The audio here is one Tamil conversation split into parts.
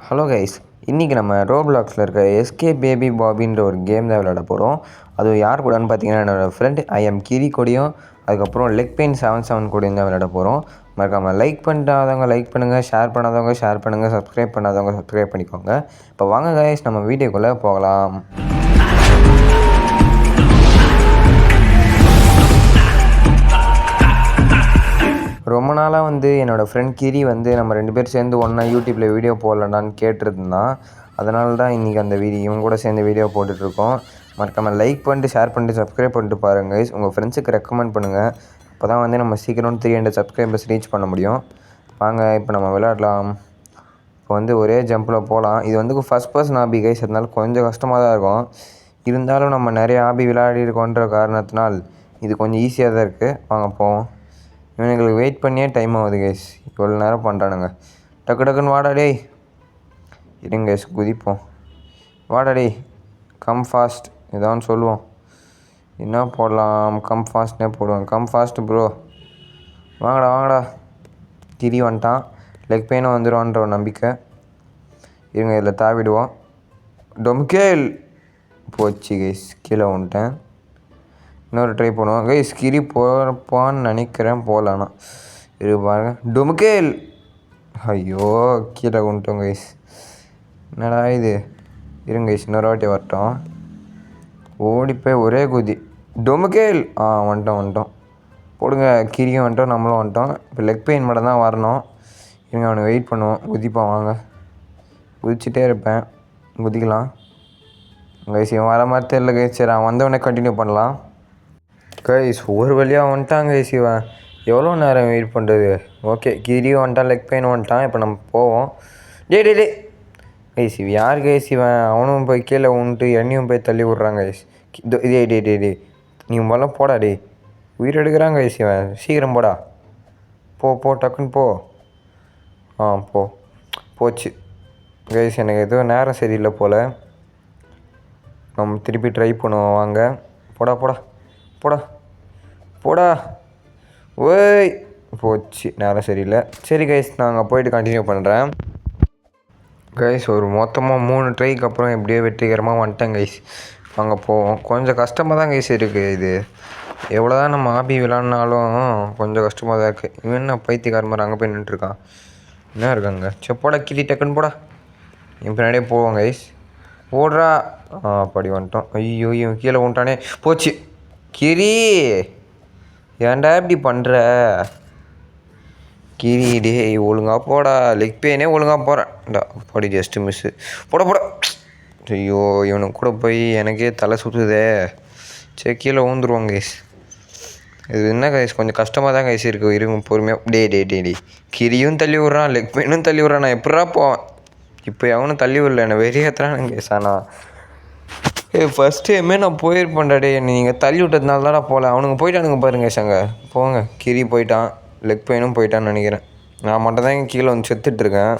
ஹலோ கைஸ், இன்றைக்கி நம்ம ரோப்ளாக்ஸில் இருக்க எஸ்கே பேபி பாபின்ற ஒரு கேம் தான் விளையாட போகிறோம். அது யார் கூடன்னு பார்த்தீங்கன்னா என்னோடய ஃப்ரெண்ட் ஐஎம் கிரி கூடயும், அதுக்கப்புறம் லெக் பெயின் 77 கூடயும் தான் விளையாட போகிறோம். மறக்காமல் லைக் பண்ணாதவங்க லைக் பண்ணுங்கள், ஷேர் பண்ணாதவங்க ஷேர் பண்ணுங்கள், சப்ஸ்கிரைப் பண்ணாதவங்க சப்ஸ்கிரைப் பண்ணிக்கோங்க. இப்போ வாங்க கைஸ், நம்ம வீடியோக்குள்ளே போகலாம். ரொம்ப நாளாக என்னோடய ஃப்ரெண்ட் கிரி நம்ம 2 பேர் சேர்ந்து ஒன்றா யூடியூப்பில் வீடியோ போடலான்னு கேட்டிருந்தான். அதனால தான் இன்றைக்கி அந்த இவங்க கூட சேர்ந்து வீடியோ போட்டுட்ருக்கோம். மறக்காமல் லைக் பண்ணிட்டு ஷேர் பண்ணிட்டு சப்ஸ்கிரைப் பண்ணிட்டு பாருங்கள். உங்கள் ஃப்ரெண்ட்ஸுக்கு ரெக்கமெண்ட் பண்ணுங்கள். அப்போ தான் நம்ம சீக்கிரம் 300 சப்ஸ்கிரைபர்ஸ் ரீச் பண்ண முடியும். வாங்க இப்போ நம்ம விளையாடலாம். இப்போ ஒரே ஜம்பில் போகலாம். இது ஃபஸ்ட் பர்சன் ஆபி கைஸ், அதனால கொஞ்சம் கஷ்டமாக தான் இருக்கும். இருந்தாலும் நம்ம நிறைய ஆபி விளையாடி இருக்கோன்ற காரணத்தினால் இது கொஞ்சம் ஈஸியாக தான் இருக்குது. வாங்க போவோம். இவனுங்களுக்கு வெயிட் பண்ணியே டைம் ஆகுது கைஸ். இவ்வளோ நேரம் பண்ணுறானுங்க. டக்கு டக்குன்னு வாடா டேய். இருங்க கைஸ், குதிப்போம். வாடா டேய், கம் ஃபாஸ்ட் ஏதாவது சொல்லுவோம். என்ன போடலாம்? கம் ஃபாஸ்ட்னே போடுவோம். Come fast bro. வாங்கடா வாங்கடா. கிரி வந்துட்டான். லெக் பெயினும் வந்துடுவான்ற ஒரு நம்பிக்கை. இருங்க, இதில் தாவிடுவோம். டொம்கேல் போச்சு கைஸ், கீழே வந்துட்டேன். இன்னொரு ட்ரை பண்ணுவோம் கைஸ். கிரி போகிறப்பான்னு நினைக்கிறேன், போகலான்னா இது பாருங்க. டொமுகேல். ஐயோ, கீழே கொண்டுட்டோம் கைஸ். என்னடா இது? இருங்க கைஸ், இன்னொரு வாட்டி வரட்டும். ஓடிப்போய் ஒரே குதி. டொமுகேல். வந்துட்டோம். போடுங்க. கிரியும் வந்துட்டோம், நம்மளும் வந்துட்டோம். இப்போ லெக் பெயின் மட்டும் தான் வரணும். இருங்க, அவனுக்கு வெயிட் பண்ணுவோம். குதிப்பான். வாங்க, குதிச்சுட்டே இருப்பேன். குதிக்கலாம் கைஸ். இவன் வர மாதிரி தெரியல கைஸ். சரி, அவன் வந்தவொடனே கண்டினியூ பண்ணலாம் கைஸ். ஒரு வழியாக வந்துட்டாங்க கைஸ். இவன் எவ்வளோ நேரம் வெயிட் பண்ணுறது? ஓகே, கிரியும் வந்துட்டான், லெக் பெயின் வந்துட்டான். இப்போ நம்ம போவோம். டே கைஸ், இவன் யார் கைஸ்? இவன் அவனும் போய் கீழே விட்டு எண்ணியும் போய் தள்ளி விட்றாங்க கைஸ். டே நீ முதல்ல போடா டே. உயிர் எடுக்கிறாங்க கைஸ் இவன். சீக்கிரம் போடா. போ டக்குன்னு போ. போச்சு கைஸ். எனக்கு எதுவும் நேரம் சரியில்லை போல். நம்ம திருப்பி ட்ரை பண்ணுவோம். வாங்க. போடா. ஓய், போச்சு. நேரம் சரியில்லை. சரி கைஸ், நாங்கள் போயிட்டு கண்டினியூ பண்ணுறேன் கைஸ். ஒரு மொத்தமாக 3 ட்ரைக்கு அப்புறம் எப்படியோ வெற்றிகரமாக வந்துட்டேன் கைஸ். அங்கே போவோம். கொஞ்சம் கஷ்டமாக தான் கைஸ் இருக்குது. இது எவ்வளோ தான் நம்ம ஆபி விளாட்னாலும் கொஞ்சம் கஷ்டமாக தான் இருக்குது. இவன் என்ன பைத்தியக்கார மாதிரி அங்கே போய் நின்றுருக்கான்? என்ன இருக்காங்க? சரி போடா கிரி, டக்குன்னு போடா. என் பின்னாடியே போவோம் கைஸ். ஓடுறா. படி வந்துட்டோம். ஐயோ, இவன் கீழே விட்டானே. போச்சு கிரி. ஏன்டா இப்படி பண்ணுற கிரி? டே ஒழுங்காக போடா. லெக் பெயினே ஒழுங்காக போகிறேன்டா. படி ஜஸ்ட்டு மிஸ்ஸு. போட. ஐயோ, இவனுக்கு கூட போய் எனக்கே தலை சுற்றுதே. சரி, கீழே ஊந்துருவாங்க கைஸ். இது என்ன கைஸ், கொஞ்சம் கஷ்டமாக தான் கைஸ் இருக்குது. இருங்க, பொறுமையாக. டே கிரியும் தள்ளி விட்றான், லெக் பெயினும் தள்ளி விட்றான். நான் எப்படா போவேன்? இப்போ எவனும் தள்ளி விடல. என்னை வெறியேற்றுறான் கைஸ். ஆனால் ஃபஸ்ட் டைமே நான் போயிருப்பேன்டா டே. நீங்கள் தள்ளி விட்டதுனால தான் நான் போகல. அவனுங்க போயிட்டானுங்க பாருங்க சங்க. போங்க. கிரி போயிட்டான், லெக் பெயினும் போயிட்டான்னு நினைக்கிறேன். நான் மட்டும் தான் இங்கே கீழே வந்து செத்துட்ருக்கேன்.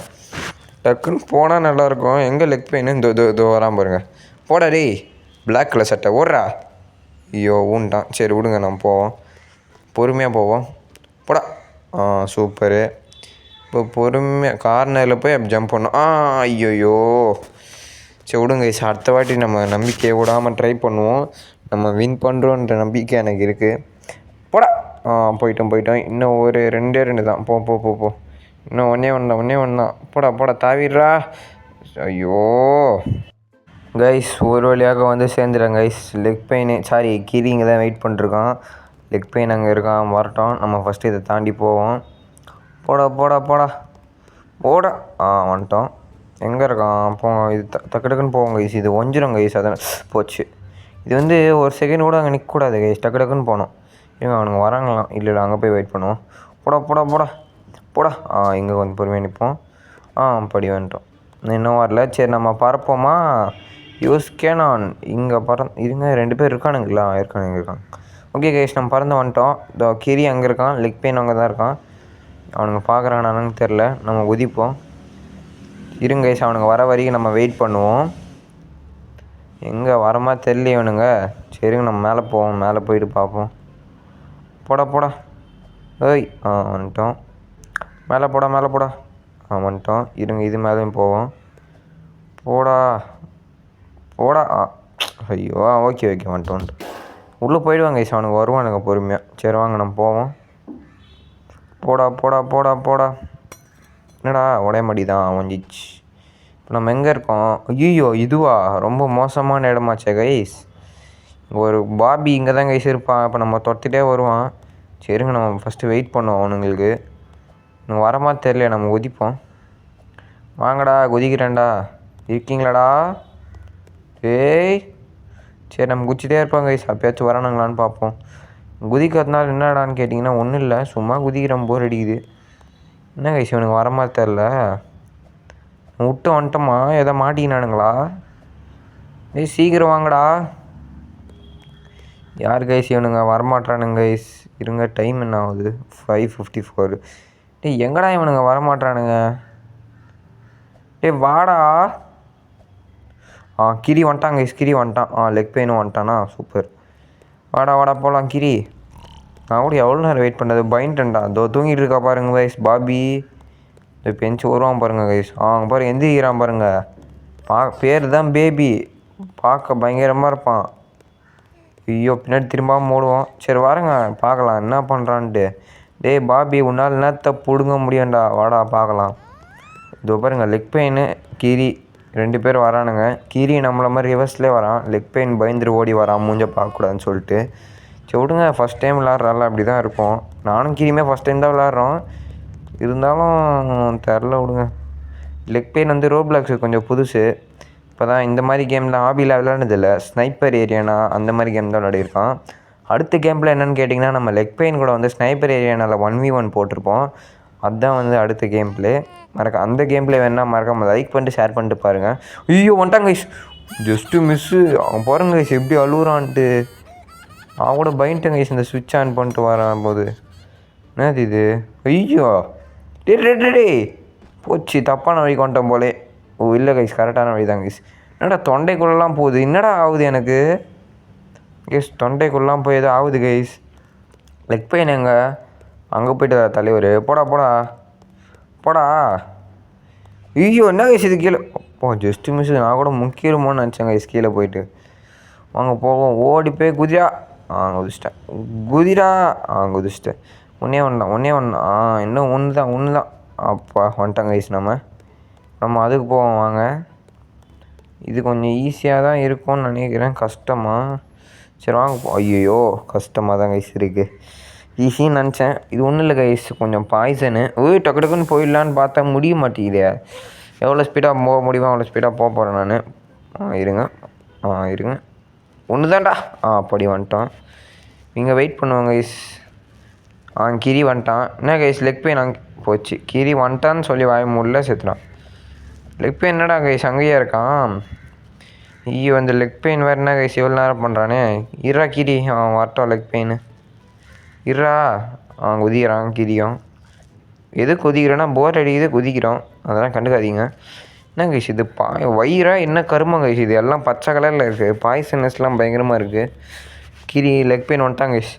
டக்குன்னு போனால் நல்லாயிருக்கும். எங்கே லெக் பெயின்? இதோ வரான் பாருங்க. போடா டே, பிளாக் கலர் சட்டை. ஓடுறா. ஐயோ, ஊன்ட்டான். சரி விடுங்க, நம்ம போவோம். பொறுமையாக போவோம். போடா. சூப்பரு. இப்போ பொறுமையாக கார்னரில் போய் அப்படி ஜம்ப் பண்ணோம். ஐயோயோ. சரி விடுங்க கைஸ், அடுத்த வாட்டி நம்ம நம்பிக்கையை விடாமல் ட்ரை பண்ணுவோம். நம்ம வின் பண்ணுறோன்ற நம்பிக்கை எனக்கு இருக்குது. போடா. போயிட்டோம். இன்னும் ஒரு 2 தான். போ. இன்னும் ஒன்றே ஒன்று தான். போடா தாவிடுறா. ஐயோ கைஸ், ஒரு வழியாக சேர்ந்துடுறேன் கைஸ். லெக் பெயின் கிரி இங்கே தான் வெயிட் பண்ணிருக்கான். லெக் பெயின் அங்கே இருக்கான், வரட்டும். நம்ம ஃபஸ்ட்டு இதை தாண்டி போவோம். போடா. வந்துட்டோம். எங்கே இருக்கான்? இது டக்குன்னு போவோம் கைஸ். இது ஒஞ்சிரும் கைஸ். அதான் போச்சு. இது ஒரு செகண்ட் கூட அங்கே நிற்கக்கூடாது கைஸ். டக்குன்னு போகணும். இவங்க அவனுங்க வராங்களாம். இல்லை, அங்கே போய் வெயிட் பண்ணுவோம். போடா. இங்கே கொஞ்சம் பொறுமையாக நிற்போம். படி வந்துட்டோம். இன்னும் வரல. சரி, நம்ம பறப்போமா? யூஸ்கேனான் இங்கே இருங்க. 2 பேர் இருக்கானுங்களா? இருக்காங்க. ஓகே கைஸ், நம்ம பறந்து வந்துட்டோம். இதோ கிரி அங்கே இருக்கான், லெக் பெயின் அங்கே தான் இருக்கான். அவனுங்க பார்க்குறாங்கன்னு தெரில. நம்ம குதிப்போம். இருங்க கைஸ், அவனுங்க வர வரைக்கும் நம்ம வெயிட் பண்ணுவோம். எங்கே வரமா தெரியல இவனுங்க. சரிங்க, நம்ம மேலே போவோம். மேலே போயிட்டு பார்ப்போம். போடா. ஏய், வந்துட்டோம். மேலே போடா. வந்துட்டோம். இருங்க, இது மேலேயும் போவோம். போடா போடா ஐயோ ஓகே வந்துட்டு உள்ளே போயிடுவாங்க கைஸ். அவனுக்கு வருவானுங்க பொறுமையாக. சரி வாங்க நம்ம போவோம். போடா என்னடா உடைய மாடி தான் வந்துச்சு. இப்போ நம்ம எங்கே இருக்கோம்? ஐயோ இதுவா ரொம்ப மோசமான இடமாச்சே கைஸ். ஒரு பாபி இங்கே தான் கைஸ் இருப்பான். இப்போ நம்ம தொத்திட்டே வருவான். சரிங்க நம்ம ஃபஸ்ட்டு வெயிட் பண்ணுவோம் அவனுங்களுக்கு. இன்னும் வரமா தெரியல. நம்ம குதிப்போம். வாங்கடா குதிக்கிறேன்டா. இருக்கீங்களாடா? ஏய் சரி நம்ம குதிச்சிட்டே இருப்போம் கைஸ். அப்பயாச்சும் வரானுங்களான்னு பார்ப்போம். குதிக்கிறதுனால என்னடான்னு கேட்டிங்கன்னா ஒன்றும் இல்லை, சும்மா குதிக்கிறேன், போர் அடிக்குது. என்ன கைஸ் இவனுக்கு வரமா தெரில. விட்டு வந்துட்டோமா? எதை மாட்டிக்கினானுங்களா? ஏய் சீக்கிரம் வாங்கடா. யார் கைஸ் இவனுங்க வரமாட்டானுங்க கைஸ். இருங்க டைம் என்ன ஆகுது? 5:54. டேய் எங்கடா இவனுங்க வரமாட்டானுங்க? டேய் வாடா. கிரி வந்துட்டான் கைஸ். கிரி வந்துட்டான். லெக் பெயினும் வந்துட்டானா? சூப்பர். வாடா போகலாம் கிரி. நான் கூட எவ்வளோ நேரம் வெயிட் பண்ணது. பயன்ட்டேன்டா. அதோ தூங்கிட்டு இருக்கா பாருங்க கைஸ் பாபி. இப்போ எஞ்சி வருவான் பாருங்கள் கைஸ். அங்கே பாருங்க எந்திரிக்கிறான் பாருங்கள். பேர் தான் பேபி. பார்க்க பயங்கரமாக இருப்பான். ஐயோ பின்னாடி திரும்பாமல் ஓடுவோம். சரி வரேங்க பார்க்கலாம் என்ன பண்ணுறான்ட்டு. டேய் பாபி உன்னால் என்னத்தை பிடுங்க முடியும்டா. வாடா பார்க்கலாம். இதோ பாருங்க லெக் பெயின் கிரி 2 பேர் வரானுங்க. கிரி நம்மளை மாதிரி ரிவர்ஸ்லேயே வரான். லெக் பெயின் பயந்துரு ஓடி வரான் மூஞ்ச பார்க்கக்கூடாதுன்னு சொல்லிட்டு. சரி விடுங்க ஃபஸ்ட் டைம் விளாட்றால அப்படி தான் இருக்கும். நானும் கிரியுமே ஃபஸ்ட் டைம் தான் விளாட்றோம். இருந்தாலும் தெரில விடுங்க. லெக் பெயின் வந்து ரோப்ளாக்ஸு கொஞ்சம் புதுசு. இப்போ தான் இந்த மாதிரி கேம்லாம் ஹாபியில் விளையாடுனதில்லை. ஸ்னைப்பர் ஏரியானா அந்த மாதிரி கேம் தான் விளையாடிருக்கான். அடுத்த கேமில் என்னென்னு கேட்டிங்கன்னா நம்ம லெக் பெயின் கூட வந்து ஸ்னைப்பர் ஏரியானால் 1v1 போட்டிருப்போம். அதுதான் வந்து அடுத்த கேம் பிளே. அந்த கேம் பிளே வேணால் மறக்காமல் லைக் பண்ணிட்டு ஷேர் பண்ணிட்டு பாருங்கள். ஐயோ வந்துட்டாங்க கைஸ். Just miss. அவன் பாருங்க கைஸ் எப்படி அழுகுறான்ட்டு. அவன் கூட பயன்ட்டேன் கைஸ் இந்த சுவிட்ச் ஆன் பண்ணிட்டு வரான் போது. என்னது இது? ஐயோ டே போச்சு. தப்பான வழிக்கு வந்துட்டோம் போலே. இல்லை கைஸ் கரெக்டான வழி தான் கைஸ். என்னடா தொண்டைக்குள்ளெலாம் போகுது. என்னடா ஆகுது எனக்கு கைஸ்? தொண்டைக்குள்ளெலாம் போய் எதோ ஆகுது கைஸ். லெக் பெயின் எங்கே? அங்கே போய்ட்டு தலைவர். போடா. ஐயோ என்ன கைஸ் இது கீழே? Just miss. நான் கூட முக்கியமோன்னு நினச்சேன் கைஸ் கீழே போயிட்டு. வாங்க போவோம். ஓடி போய் குதிரா. குதிச்சிட்டேன். குதிச்சிட்டேன். ஒன்றே ஒன்று. இன்னும் ஒன்று தான். அப்பா வந்துட்டாங்க கைஸ். நம்ம அதுக்கு போவோம் வாங்க. இது கொஞ்சம் ஈஸியாக தான் இருக்கும்னு நினைக்கிறேன். கஷ்டமா? சரி வாங்க ஐயோ கஷ்டமாக தான் கைஸ் இருக்குது. ஈஸின்னு நினச்சேன். இது ஒன்றும் இல்லை கைஸ், கொஞ்சம் பாய்சனு. டக்கு டக்குன்னு போயிடலான்னு பார்த்தா முடிய மாட்டேங்குதே. எவ்வளோ ஸ்பீடாக போக முடியுமோ அவ்வளோ ஸ்பீடாக போக போகிறேன் நான். இருங்க ஒன்று தான்டா. அப்படி வந்துட்டான். இங்கே வெயிட் பண்ணுவாங்க கைஸ். கிரி வந்துட்டான். என்ன கைஸ் லெக் பெயின் அங்கே போச்சு. கிரி வந்துட்டான்னு சொல்லி வாய முடியல செத்துறான். லெக் பெயின் என்னடா கைஸ் அங்கேயே இருக்கான். ஐயோ அந்த லெக் பெயின் வேறு என்ன கைஸ் எவ்வளோ நேரம் பண்ணுறானே. இரா கிரி வரட்டும் லெக் பெயின். குதிக்கிறான் கிரியும். எது குதிக்கிறேன்னா போர் அடிக்குது குதிக்கிறோம். அதெல்லாம் கண்டுக்காதீங்க. என்ன கைஸ் இது வயிறா என்ன கருமம் கைஸ் இது? எல்லாம் பச்சை கலரில் இருக்குது. பாய்சனஸ்லாம் பயங்கரமாக இருக்குது. கிரி லெக் பெயின் வந்துட்டான் கைஸ்.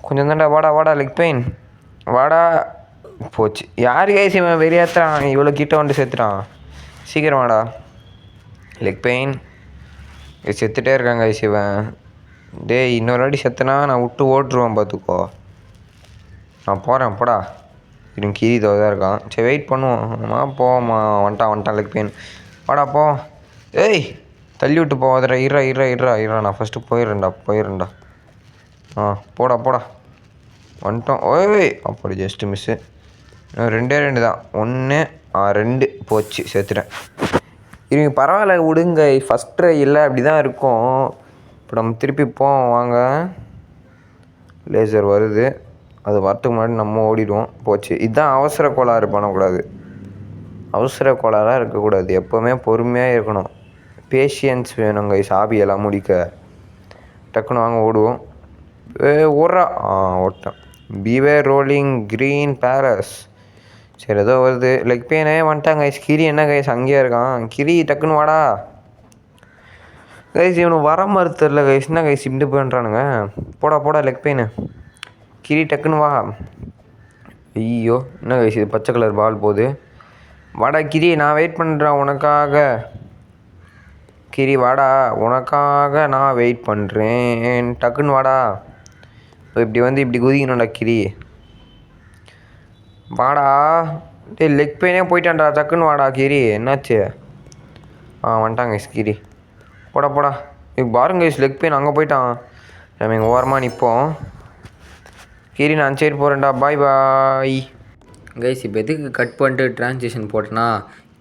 கொஞ்சம் தாண்டா. வாடா லெக் பெயின் வாடா. போச்சு. யார் கைஸ் இவன் வெறியாத்தான் இவ்வளோ கிட்ட வந்துட்டு செத்துட்டான். சீக்கிரம் வாடா. லெக் பெயின் செத்துட்டே இருக்காங்க கைஸ் இவன். டேய் இன்னொரு வாட்டி செத்துனா நான் விட்டு ஓட்டுருவேன் பார்த்துக்கோ. நான் போகிறேன் போடா. இன்னும் கீரி தான் இருக்கான். சரி வெயிட் பண்ணுவோம். போவோம்மா. வந்துட்டான் லெக் பெயின். வாடா போ. ஏய் தள்ளி விட்டு போவாதடா. இரா நான் ஃபஸ்ட்டு போயிடுறேன்டா. போடா வந்துட்டோம். அப்படி ஜஸ்ட்டு மிஸ்ஸு. இன்னும் 2 தான். 1 2 போச்சு செத்துட்டேன். இவங்க பரவாயில்ல விடுங்க. ஃபஸ்ட் ட்ரை இல்லை அப்படி தான் இருக்கும். இப்போ நம்ம திருப்பி போவோம் வாங்க. லேசர் வருது. அது வரத்துக்கு முன்னாடி நம்ம ஓடிடுவோம். போச்சு. இதுதான் அவசர கோளாறு பண்ணக்கூடாது. அவசர கோளாறாக இருக்கக்கூடாது. எப்போவுமே பொறுமையாக இருக்கணும். பேஷியன்ஸ் வேணும் கைஸ் ஹாபியெல்லாம் முடிக்க. டக்குன்னு வாங்க ஓடுவோம். ஓட்டேன். Beware rolling green pears. சரி ஏதோ வருது. லெக் பெயினே வந்துட்டாங்க கைஸ். கிரி என்ன கைஸ் அங்கேயே இருக்கான். கிரி டக்குன்னு வாடா கைஸ். இவனுக்கு வர மாதிரி தெரில கைஸ். என்ன கைஸ் இப்படி பண்ணுறானுங்க. போடா லெக் பெயின். கிரி டக்குன்னு வா. ஐயோ என்ன கைஸ் இது பச்சை கலர் பால் போகுது. வாடா கிரி நான் வெயிட் பண்ணுறேன் உனக்காக. கிரி வாடா, உனக்காக நான் வெயிட் பண்ணுறேன். டக்குன்னு வாடா. இப்படி வந்து இப்படி குதிக்கணும்டா கிரி. வாடா. லெக் பெயினே போயிட்டான்டா. டக்குன்னு வாடா கிரி. என்னாச்சு? வந்துட்டாங்க கைஸ் கிரி. போடா போடா. இப்போ பாருங்க கைஸ், லெக் பெயின் அங்கே போயிட்டான். நம்ம இங்கே ஓரமாக நிற்போம். கிரி நான் சைடு போகிறேன்டா. பாய் பாய் கைஸ். இப்போ எதுக்கு கட் பண்ணிட்டு ட்ரான்ஸிஷன் போட்டேன்னா,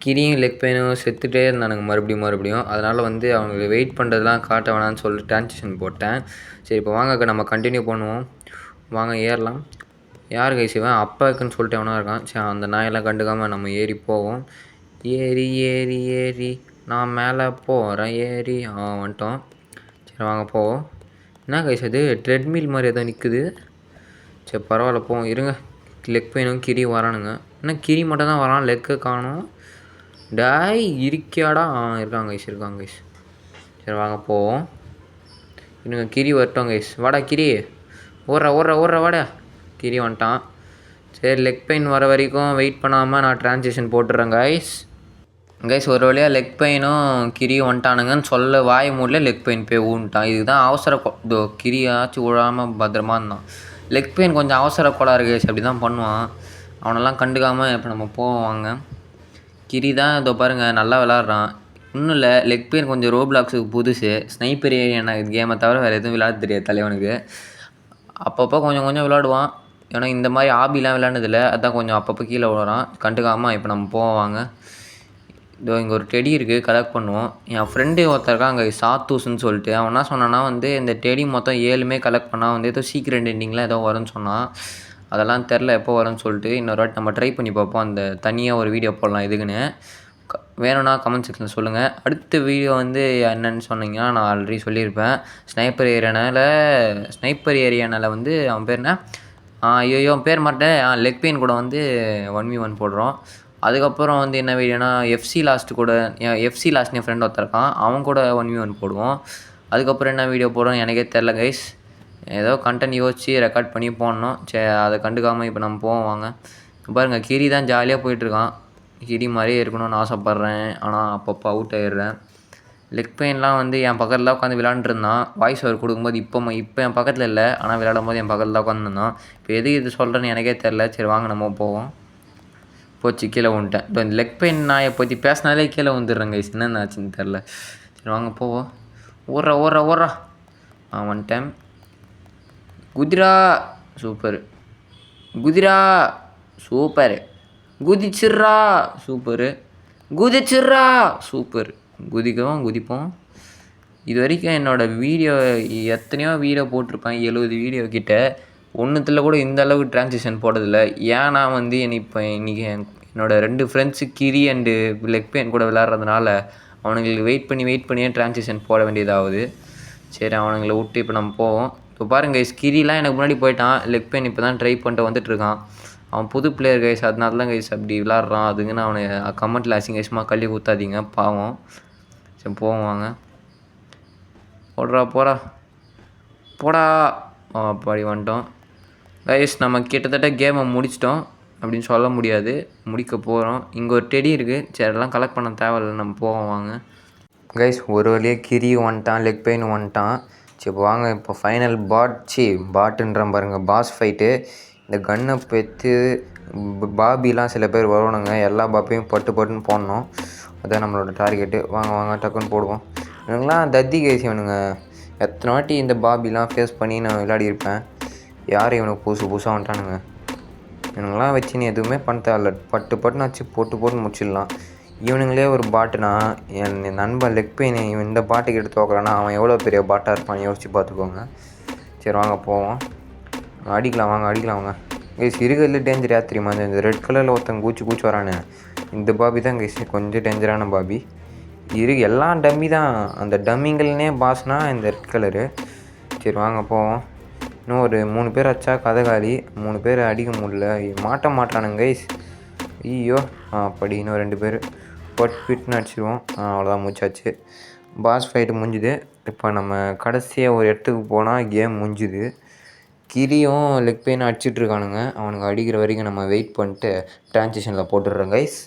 கிரியும் லெக் பெயினும் செத்துட்டே இருந்தானுங்க மறுபடியும். அதனால் வந்து அவங்களுக்கு வெயிட் பண்ணுறதுலாம் காட்ட வேணான்னு சொல்லிட்டு ட்ரான்ஸிஷன் போட்டேன். சரி இப்போ வாங்க நம்ம கண்டினியூ பண்ணுவோம். வாங்க ஏறலாம். யார் கைஸ் இவன்? அப்பாக்குன்னு சொல்லிட்டு எவனா இருக்கான். சரி அந்த நாயெல்லாம் கண்டுக்காமல் நம்ம ஏறி போவோம். ஏறி நான் மேலே போகிறேன். வந்துட்டோம். சரி வாங்க போவோம். என்ன கைஸ் அது? ட்ரெட்மில் மாதிரி எதோ நிற்குது. சரி பரவாயில்ல போவோம். இருங்க. லெக் பெயினும் கிரி வரானுங்க. என்ன கிரி மட்டும் தான் வரான், லெக்கு காணும். டாய் இருக்கியாடா? இருக்காங்க கைஸ். சரி வாங்க போவோம். இன்னும் கிரி வரட்டும் கைஸ். வாடா கிரி. ஓடுற வாடா. கிரி வந்துட்டான். சரி லெக் பெயின் வர வரைக்கும் வெயிட் பண்ணாமல் நான் ட்ரான்ஸிஷன் போட்டுறேன் கைஸ். ஒரு வழியாக லெக் பெயினும் கிரியும் வந்துட்டானுங்கன்னு சொல்ல வாய் மூடல லெக் பெயின் போய் ஊன்ட்டான். இதுதான் அவசர கிரியாச்சும் விழாமல் பத்திரமா இருந்தான். லெக் பெயின் கொஞ்சம் அவசர கோளாறு கைஸ். அப்படி தான் பண்ணுவான். அவனெல்லாம் கண்டுக்காமல் இப்போ நம்ம போவாங்க. கிரி தான் இதோ பாருங்கள் நல்லா விளாட்றான். இன்னும் இல்லை, லெக் பெயின் கொஞ்சம் ரோப்ளாக்ஸுக்கு புதுசு. ஸ்னைப்பர் ஏரியா கேமை தவிர வேறு எதுவும் விளையாட தெரியாது தலைவனுக்கு. அப்பப்போ கொஞ்சம் விளாடுவான். ஏன்னா இந்த மாதிரி ஆபிலாம் விளையாண்டதில்லை, அதான் கொஞ்சம் அப்பப்போ கீழே விழுறான். கண்டுக்காமல் இப்போ நம்ம போவாங்க. இதோ இங்கே ஒரு டெடி இருக்குது, கலெக்ட் பண்ணுவோம். என் ஃப்ரெண்டு ஒருத்தருக்கா அங்கே சாத்தூஸ்ன்னு சொல்லிட்டு அவன் என்ன சொன்னான்னா வந்து இந்த டெடி மொத்தம் 7 கலெக்ட் பண்ணால் வந்து ஏதோ சீக்கிரம் எண்டிங்லாம் ஏதோ வரும்னு சொன்னான். அதெல்லாம் தெரில எப்போ வரும்னு சொல்லிட்டு. இன்னொரு வாட்டி நம்ம ட்ரை பண்ணி பார்ப்போம். அந்த தனியாக ஒரு வீடியோ போடலாம் இதுக்குன்னு. வேணும்னா கமெண்ட் செக்ஷனில் சொல்லுங்கள். அடுத்த வீடியோ வந்து என்னென்னு சொன்னீங்கன்னா நான் ஆல்ரெடி சொல்லியிருப்பேன். ஸ்னைப்பர் ஏரியானால் வந்து அவன் பேர் என்ன? ஐயோ பேர் மாட்டேன். லெக் பெயின் கூட வந்து 1v1 போடுறோம். அதுக்கப்புறம் வந்து என்ன வீடியோனா எஃப்சி லாஸ்ட் என் ஃப்ரெண்ட் ஒருத்தருக்கான், அவன் கூட 1v1 போடுவோம். அதுக்கப்புறம் என்ன வீடியோ போடுறோம் எனக்கே தெரில கைஸ். ஏதோ கண்டென்ட் யோசித்து ரெக்கார்ட் பண்ணி போடணும். சரி அதை கண்டுக்காமல் இப்போ நம்ம போவோம் வாங்க. பாருங்கள் கிரி தான் ஜாலியாக போயிட்டுருக்கான். கிரி மாதிரியே இருக்கணும்னு ஆசைப்பட்றேன். ஆனால் அப்பப்போ அவுட் ஆகிடுறேன். லெக் பெயின்லாம் வந்து என் பக்கத்தில் தான் உட்காந்து விளாண்டுருந்தான். வாய்ஸ் ஓவர் கொடுக்கும்போது இப்போ என் பக்கத்தில் இல்லை, ஆனால் விளையாடும் போது என் பக்கத்தில் தான் உட்காந்துருந்தான். இப்போ எதுக்கு இது சொல்கிறேன்னு எனக்கே தெரில. சரி வாங்க நம்ம போவோம். போச்சு கீழே வந்துட்டேன். இப்போ இந்த லெக் பெயின் நாயை பற்றி பேசினாலே கீழே வந்துடுறேங்க. என்னென்ன ஆச்சுன்னு தெரில. சரி வாங்க போவோம். ஓடுறா. வந்துட்டேன். குதிரா சூப்பரு. குதிச்சிட்றா சூப்பரு. சூப்பர். குதிப்போம். இது வரைக்கும் என்னோடய வீடியோ எத்தனையோ வீடியோ போட்டிருப்பேன், 70 வீடியோ கிட்ட. ஒன்றுத்தில் கூட இந்த அளவுக்கு ட்ரான்ஸிஷன் போட்டதில்லை. ஏன்னா வந்து இப்போ இன்றைக்கி என்னோடய 2 friends Giri and leg pain கூட விளாட்றதுனால அவனுங்களுக்கு வெயிட் பண்ணியே ட்ரான்ஸிஷன் போட வேண்டியதாகுது. சரி அவனுங்களை விட்டு இப்போ நம்ம போவோம். இப்போ பாருங்கள் கிரிலாம் எனக்கு முன்னாடி போயிட்டான். லெக் பெயின் இப்போ தான் ட்ரை பண்ணிட்டு வந்துட்டுருக்கான். அவன் புது பிளேயர் கைஸ், அதனால தான் கைஸ் அப்படி விளாட்றான். அதுக்குன்னு அவனை கமெண்ட்டில் அசிங்கமாக கள்ளி ஊற்றாதீங்க பாவம். சரி போவோம் வாங்க. போடா அப்படி வந்துட்டோம் கைஸ். நம்ம கிட்டத்தட்ட கேமை முடிச்சிட்டோம் அப்படின்னு சொல்ல முடியாது, முடிக்க போகிறோம். இங்கே ஒரு டெடி இருக்குது. சரி அதெல்லாம் கலெக்ட் பண்ண தேவையில்லை, நம்ம போவோம் வாங்க கைஸ். ஒரு வழியாக கிரி வந்துட்டான், லெக் பெயின் வந்துட்டான். சரி வாங்க இப்போ ஃபைனல் பாட்டுன்றான் பாருங்கள், பாஸ் ஃபைட்டு. இந்த கன்னை பெற்று பாபிலாம் சில பேர் வரணுங்க. எல்லா பாப்பையும் பட்டுன்னு போடணும். அதுதான் நம்மளோட டார்கெட்டு. வாங்க டக்குன்னு போடுவோம். இவனுங்களாம் தத்தி கைஸ். இவனுங்க எத்தனை வாட்டி இந்த பாபிலாம் ஃபேஸ் பண்ணி நான் விளையாடியிருப்பேன். யார் இவனுக்கு புதுசாக வந்துட்டானுங்க. இவனுங்களாம் வச்சு நீ எதுவுமே பண்ண தேவையில்ல, பட்டுன்னு வச்சு போட்டு முடிச்சிடலாம். இவனுங்களே ஒரு பாட்டுனா என் நண்பன் லெக் பெயின் இவன் இந்த பாட்டுக்கு எடுத்து வைக்கிறான்னா அவன் எவ்வளோ பெரிய பாட்டாக இருப்பான் யோசிச்சு பார்த்துக்கோங்க. சரி வாங்க போவோம். அடிக்கலாம் வாங்க கைஸ். இருக்கிறதுல டேஞ்சர் யார் தெரியுமா? இந்த ரெட் கலரில் ஒருத்தன் கூச்சி வரானு, இந்த பாபி தான் கைஸ் கொஞ்சம் டேஞ்சரான பாபி. எல்லாம் டம்மி தான். அந்த டம்மிங்கள்னே பாஸ்னா இந்த ரெட் கலரு. சரி வாங்க போவோம். இன்னும் ஒரு 3 பேர் அடித்தா கதை காலி. 3 பேர் அடிக்க முடியல, மாட்டானுங்க கைஸ். ஐயோ அப்படி இன்னும் 2 பேர் பிட்னு அடிச்சிடுவோம். அவ்வளோதான் முடிச்சாச்சு. பாஸ் ஃபைட்டு முடிஞ்சுது. இப்போ நம்ம கடைசியாக ஒரு இடத்துக்கு போனால் கேம் முடிஞ்சுது. கிரியும் லெக் பெயினும் அடிச்சிட்ருக்கானுங்க. அவனுக்கு அடிக்கிற வரைக்கும் நம்ம வெயிட் பண்ணிட்டு ட்ரான்ஸிஷனில் போட்டுடுறோம் கைஸ்.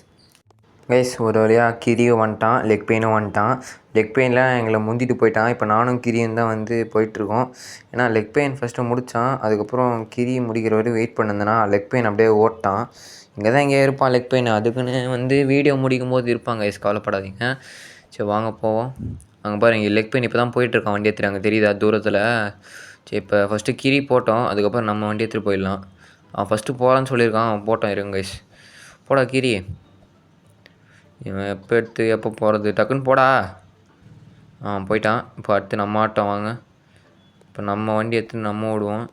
கைஸ் ஒரு வழியாக கிரியும் வந்துட்டான், லெக் பெயினும் வந்துட்டான். லெக் பெயினில் எங்களை முந்திட்டு போயிட்டான். இப்போ நானும் கிரியும் தான் வந்து போயிட்டுருக்கோம். ஏன்னா லெக் பெயின் ஃபஸ்ட்டு முடித்தான், அதுக்கப்புறம் கிரி முடிக்கிற வரையும் வெயிட் பண்ணிருந்தேன்னா லெக் பெயின் அப்படியே ஓட்டான். இங்கே தான் எங்கேயா இருப்பான் லெக் பெயின், அதுக்குன்னு வந்து வீடியோ முடிக்கும் போது இருப்பாங்க கைஸ், கவலைப்படாதீங்க. சரி வாங்க போவோம். அங்கே பாருங்க இங்கே லெக் பெயின் இப்போ தான் போயிட்டுருக்கான் வண்டி எடுத்துட்டு, அங்கே தெரியுதா தூரத்தில். சரி இப்போ ஃபஸ்ட்டு கிரி போட்டோம், அதுக்கப்புறம் நம்ம வண்டி எடுத்துகிட்டு போயிடலாம். அவன் ஃபஸ்ட்டு போகலான்னு சொல்லியிருக்கான், அவன் போட்டோம் இருங்க கைஸ். போடா கிரி, இவன் எப்போ எடுத்து எப்போ போகிறது, டக்குன்னு போடா. போயிட்டான். இப்போ அடுத்து நம்ம ஆட்டம் வாங்க. இப்போ நம்ம வண்டி எடுத்து நம்ம ஓடுவோம்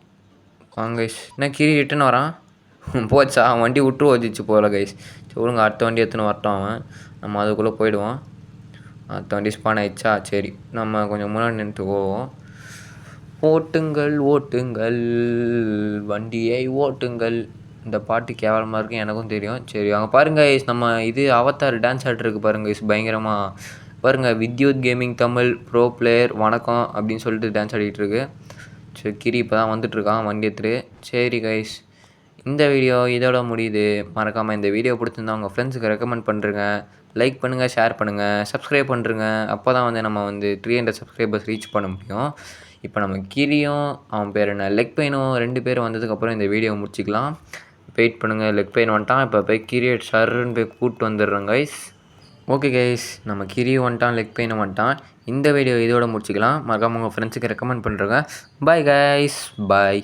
வாங்க கைஸ். என்ன கிரி ரிட்டன் வரான், போச்சா அவன் வண்டி விட்டு ஓதிச்சு போகல கைஸ். சரி விடுங்க, அடுத்த வண்டி எடுத்துன்னு வரட்டும் அவன், நம்ம அதுக்குள்ளே போயிடுவோம். அடுத்த வண்டி ஸ்பான் ஆகிடுச்சா, சரி நம்ம கொஞ்சம் முன்னாடி நின்று போவோம். ஓட்டுங்கள் ஓட்டுங்கள் வண்டியை ஓட்டுங்கள். இந்த பாட்டு கேவலமாக இருக்குது எனக்கும் தெரியும். சரி அங்கே பாருங்கள் கைஸ், நம்ம இது அவதார் டான்ஸ் ஆடிருக்கு பாருங்கள் கைஸ், பயங்கரமாக பாருங்கள். Vidyut gaming Tamil bro player வணக்கம் அப்படின்னு சொல்லிட்டு டான்ஸ் ஆடிக்கிட்டு இருக்கு. சரி கிரி இப்போ தான் வந்துட்டுருக்கான் வண்டி எடுத்துட்டு. சரி கைஸ், இந்த வீடியோ இதோட முடியுது. மறக்காமல் இந்த வீடியோ பிடிச்சிருந்தா உங்கள் ஃப்ரெண்ட்ஸுக்கு ரெக்கமெண்ட் பண்ணுறங்க, லைக் பண்ணுங்கள், ஷேர் பண்ணுங்கள், சப்ஸ்கிரைப் பண்ணுறங்க. அப்போ தான் வந்து நம்ம வந்து 300 சப்ஸ்கிரைபர்ஸ் ரீச் பண்ண முடியும். இப்போ நம்ம கிரியும் அவன் பேர் என்ன லெக் பெயினும் 2 பேரும் வந்ததுக்கப்புறம் இந்த வீடியோ முடிச்சிக்கலாம். வெயிட் பண்ணுங்கள். லெக் பெயின் வந்துட்டான், இப்போ போய் கிரியை சர்ன்னு போய் கூப்பிட்டு வந்துடுறோம் கைஸ். ஓகே கைஸ், நம்ம கிரியும் வந்துட்டான், லெக் பெயினும் வந்துட்டான். இந்த வீடியோ இதோட முடிச்சிக்கலாம். மறக்காம உங்கள் ஃப்ரெண்ட்ஸுக்கு ரெக்கமெண்ட் பண்ணுறேங்க. பாய் கைஸ், பாய்.